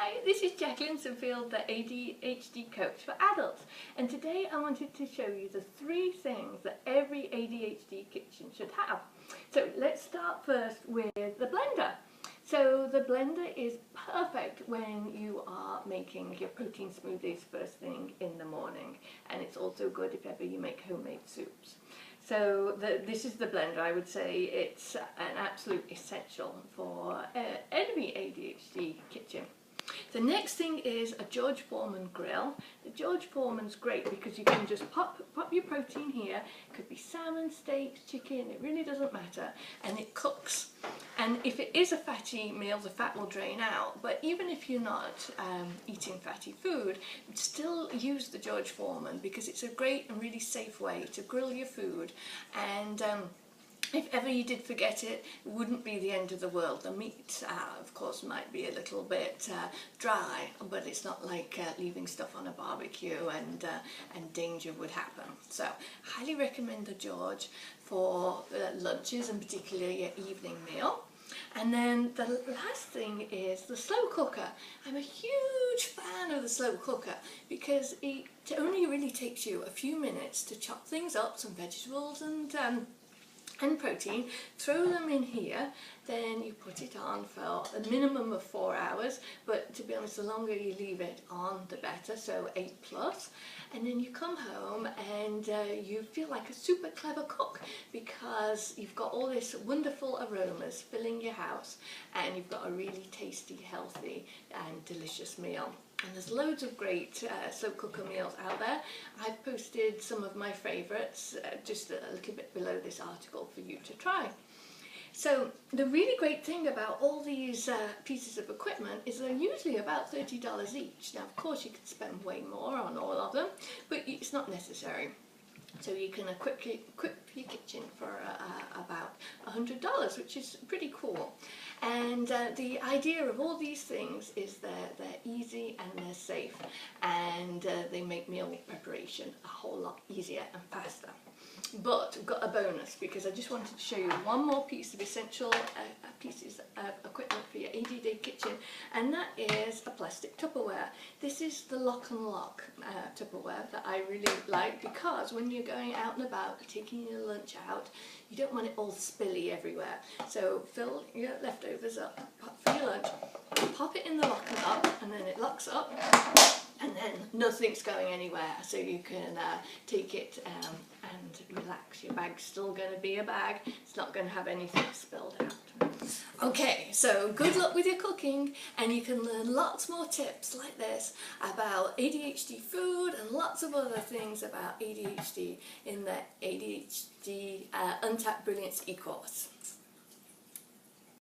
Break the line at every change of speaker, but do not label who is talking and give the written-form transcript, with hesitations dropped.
Hi, this is Jacqueline Sinfield, the ADHD coach for adults, and today I wanted to show you the 3 things that every ADHD kitchen should have. So let's start first with the blender. So the blender is perfect when you are making your protein smoothies first thing in the morning, and it's also good if ever you make homemade soups. So this is the blender. I would say it's an absolute essential for any ADHD kitchen. The next thing is a George Foreman grill. The George Foreman's great because you can just pop your protein here. It could be salmon, steaks, chicken, it really doesn't matter, and it cooks. And if it is a fatty meal, the fat will drain out, but even if you're not eating fatty food, still use the George Foreman because it's a great and really safe way to grill your food. And if ever you did forget it, it wouldn't be the end of the world. The meat, of course, might be a little bit dry, but it's not like leaving stuff on a barbecue and danger would happen. So, highly recommend the George for lunches and particularly your evening meal. And then the last thing is the slow cooker. I'm a huge fan of the slow cooker because it only really takes you a few minutes to chop things up, some vegetables and protein, throw them in here, then you put it on for a minimum of 4 hours, but to be honest, the longer you leave it on the better, so 8+, and then you come home and you feel like a super clever cook because you've got all this wonderful aromas filling your house and you've got a really tasty, healthy and delicious meal. And there's loads of great slow cooker meals out there. I've posted some of my favourites just a little bit below this article for you to try. So the really great thing about all these pieces of equipment is they're usually about $30 each. Now of course you can spend way more on all of them, but it's not necessary. So you can equip your kitchen for about $100, which is pretty cool. And the idea of all these things is they're easy and they're safe, and they make meal preparation a whole lot easier and faster. But we've got a bonus because I just wanted to show you one more piece of essential pieces of equipment for your ADD kitchen, and that is a plastic Tupperware. This is the Lock and Lock Tupperware that I really like because when you're going out and about, taking your lunch out, you don't want it all spilly everywhere. So fill your leftovers up for your lunch, pop it in the Lock and Lock, and then it locks up, and then nothing's going anywhere, so you can take it and relax. Your bag's still going to be a bag, it's not going to have anything spilled out. Okay, so good luck with your cooking, and you can learn lots more tips like this about ADHD food and lots of other things about ADHD in the ADHD Untapped Brilliance e-course.